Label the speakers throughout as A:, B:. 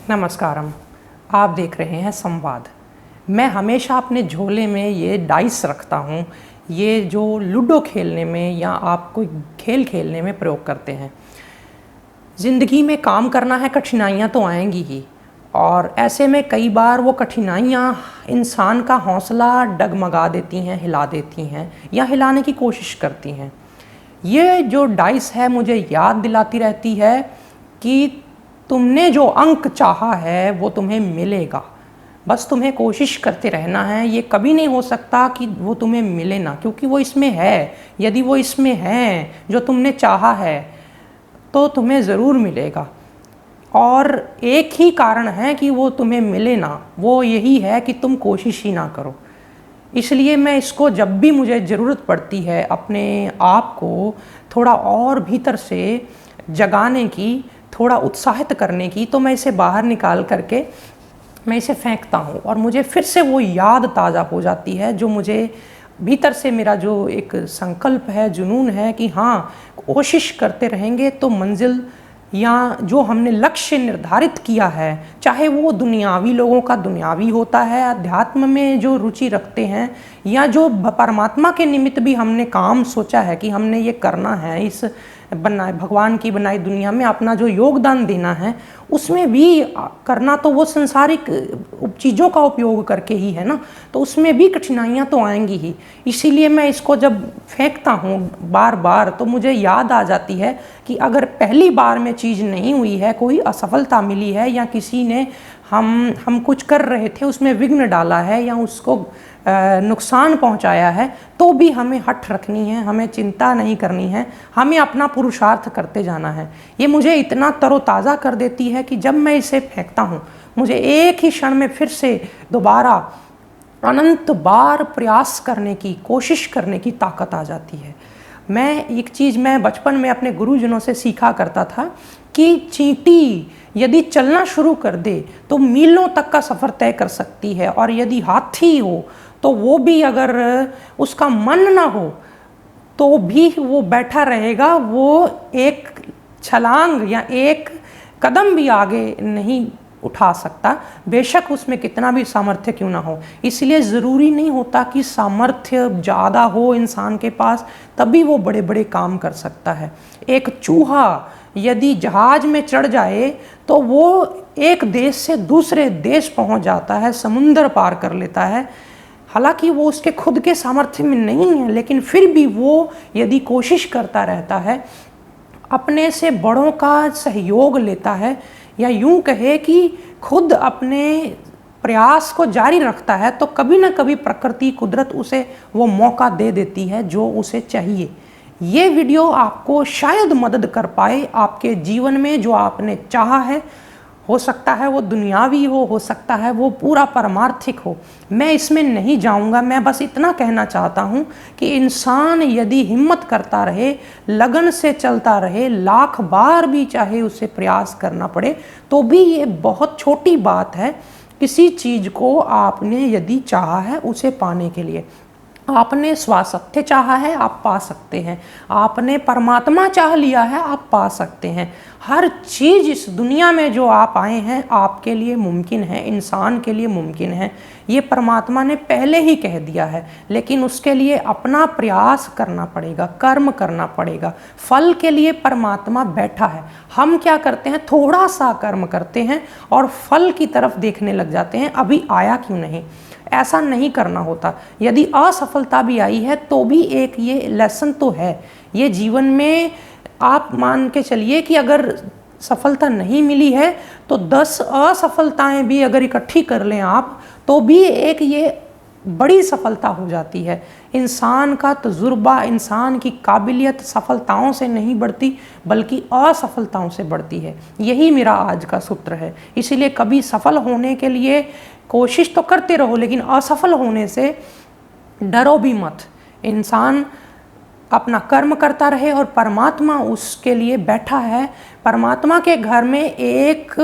A: नमस्कारम। आप देख रहे हैं संवाद। मैं हमेशा अपने झोले में ये डाइस रखता हूँ, ये जो लूडो खेलने में या आप कोई खेल खेलने में प्रयोग करते हैं। ज़िंदगी में काम करना है, कठिनाइयाँ तो आएंगी ही, और ऐसे में कई बार वो कठिनाइयाँ इंसान का हौसला डगमगा देती हैं, हिला देती हैं या हिलाने की कोशिश करती हैं। ये जो डाइस है मुझे याद दिलाती रहती है कि तुमने जो अंक चाहा है वो तुम्हें मिलेगा, बस तुम्हें कोशिश करते रहना है। ये कभी नहीं हो सकता कि वो तुम्हें मिले ना, क्योंकि वो इसमें है। यदि वो इसमें है जो तुमने चाहा है तो तुम्हें ज़रूर मिलेगा, और एक ही कारण है कि वो तुम्हें मिले ना, वो यही है कि तुम कोशिश ही ना करो। इसलिए मैं इसको जब भी मुझे ज़रूरत पड़ती है अपने आप को थोड़ा और भीतर से जगाने की, थोड़ा उत्साहित करने की, तो मैं इसे बाहर निकाल करके मैं इसे फेंकता हूँ और मुझे फिर से वो याद ताज़ा हो जाती है, जो मुझे भीतर से मेरा जो एक संकल्प है, जुनून है कि हाँ, कोशिश करते रहेंगे तो मंजिल या जो हमने लक्ष्य निर्धारित किया है, चाहे वो दुनियावी लोगों का दुनियावी होता है, अध्यात्म में जो रुचि रखते हैं, या जो परमात्मा के निमित्त भी हमने काम सोचा है कि हमने ये करना है, इस बनाए भगवान की बनाई दुनिया में अपना जो योगदान देना है, उसमें भी करना तो वो संसारिक चीज़ों का उपयोग करके ही है ना, तो उसमें भी कठिनाइयाँ तो आएंगी ही। इसीलिए मैं इसको जब फेंकता हूँ बार बार तो मुझे याद आ जाती है कि अगर पहली बार में चीज़ नहीं हुई है, कोई असफलता मिली है, या किसी ने हम कुछ कर रहे थे उसमें विघ्न डाला है या उसको नुकसान पहुंचाया है, तो भी हमें हठ रखनी है, हमें चिंता नहीं करनी है, हमें अपना पुरुषार्थ करते जाना है। ये मुझे इतना तरोताज़ा कर देती है कि जब मैं इसे फेंकता हूँ मुझे एक ही क्षण में फिर से दोबारा अनंत बार प्रयास करने की, कोशिश करने की ताकत आ जाती है। एक चीज़ मैं बचपन में अपने गुरुजनों से सीखा करता था कि चींटी यदि चलना शुरू कर दे तो मीलों तक का सफ़र तय कर सकती है, और यदि हाथी हो तो वो भी अगर उसका मन ना हो तो भी वो बैठा रहेगा, वो एक छलांग या एक कदम भी आगे नहीं उठा सकता, बेशक उसमें कितना भी सामर्थ्य क्यों ना हो। इसलिए ज़रूरी नहीं होता कि सामर्थ्य ज़्यादा हो इंसान के पास तभी वो बड़े बड़े काम कर सकता है। एक चूहा यदि जहाज में चढ़ जाए तो वो एक देश से दूसरे देश पहुंच जाता है, समुंदर पार कर लेता है। हालांकि वो उसके खुद के सामर्थ्य में नहीं है, लेकिन फिर भी वो यदि कोशिश करता रहता है, अपने से बड़ों का सहयोग लेता है, या यूं कहे कि खुद अपने प्रयास को जारी रखता है, तो कभी ना कभी प्रकृति, कुदरत उसे वो मौका दे देती है जो उसे चाहिए। ये वीडियो आपको शायद मदद कर पाए आपके जीवन में, जो आपने चाहा है। हो सकता है वो दुनियावी हो सकता है वो पूरा परमार्थिक हो, मैं इसमें नहीं जाऊंगा। मैं बस इतना कहना चाहता हूँ कि इंसान यदि हिम्मत करता रहे, लगन से चलता रहे, लाख बार भी चाहे उसे प्रयास करना पड़े, तो भी ये बहुत छोटी बात है। किसी चीज़ को आपने यदि चाहा है उसे पाने के लिए, आपने स्वास्थ्य चाहा है आप पा सकते हैं, आपने परमात्मा चाह लिया है आप पा सकते हैं। हर चीज़ इस दुनिया में जो आप आए हैं आपके लिए मुमकिन है, इंसान के लिए मुमकिन है। ये परमात्मा ने पहले ही कह दिया है, लेकिन उसके लिए अपना प्रयास करना पड़ेगा, कर्म करना पड़ेगा। फल के लिए परमात्मा बैठा है। हम क्या करते हैं, थोड़ा सा कर्म करते हैं और फल की तरफ देखने लग जाते हैं, अभी आया क्यों नहीं। ऐसा नहीं करना होता। यदि असफलता भी आई है तो भी एक ये लेसन तो है। ये जीवन में आप मान के चलिए कि अगर सफलता नहीं मिली है तो 10 असफलताएं भी अगर इकट्ठी कर लें आप, तो भी एक ये बड़ी सफलता हो जाती है। इंसान का तजुर्बा, इंसान की काबिलियत सफलताओं से नहीं बढ़ती बल्कि असफलताओं से बढ़ती है। यही मेरा आज का सूत्र है। इसीलिए कभी सफल होने के लिए कोशिश तो करते रहो, लेकिन असफल होने से डरो भी मत। इंसान अपना कर्म करता रहे और परमात्मा उसके लिए बैठा है। परमात्मा के घर में एक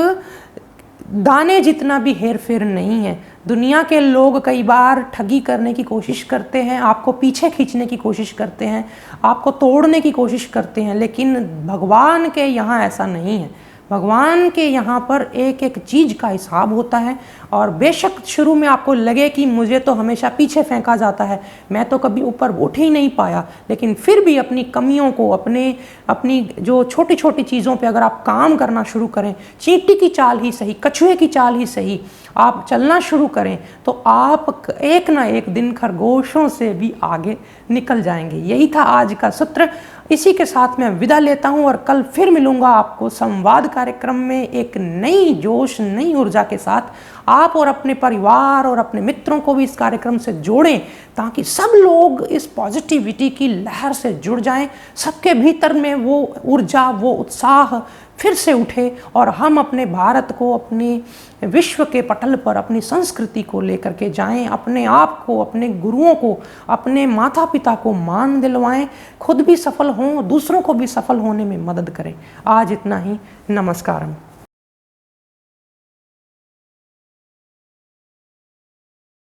A: दाने जितना भी हेर फेर नहीं है। दुनिया के लोग कई बार ठगी करने की कोशिश करते हैं, आपको पीछे खींचने की कोशिश करते हैं, आपको तोड़ने की कोशिश करते हैं, लेकिन भगवान के यहाँ ऐसा नहीं है। भगवान के यहाँ पर एक एक चीज़ का हिसाब होता है। और बेशक शुरू में आपको लगे कि मुझे तो हमेशा पीछे फेंका जाता है, मैं तो कभी ऊपर उठ ही नहीं पाया, लेकिन फिर भी अपनी कमियों को, अपनी जो छोटी छोटी चीज़ों पे अगर आप काम करना शुरू करें, चींटी की चाल ही सही, कछुए की चाल ही सही, आप चलना शुरू करें तो आप एक ना एक दिन खरगोशों से भी आगे निकल जाएंगे। यही था आज का सूत्र। इसी के साथ मैं विदा लेता हूं और कल फिर मिलूंगा आपको संवाद कार्यक्रम में एक नई जोश, नई ऊर्जा के साथ। आप और अपने परिवार और अपने मित्रों को भी इस कार्यक्रम से जोड़ें ताकि सब लोग इस पॉजिटिविटी की लहर से जुड़ जाएं, सबके भीतर में वो ऊर्जा, वो उत्साह फिर से उठे और हम अपने भारत को, अपने विश्व के पटल पर अपनी संस्कृति को लेकर के जाएं, अपने आप को, अपने गुरुओं को, अपने माता पिता को मान दिलवाएं, खुद भी सफल हों, दूसरों को भी सफल होने में मदद करें। आज इतना ही। नमस्कारम।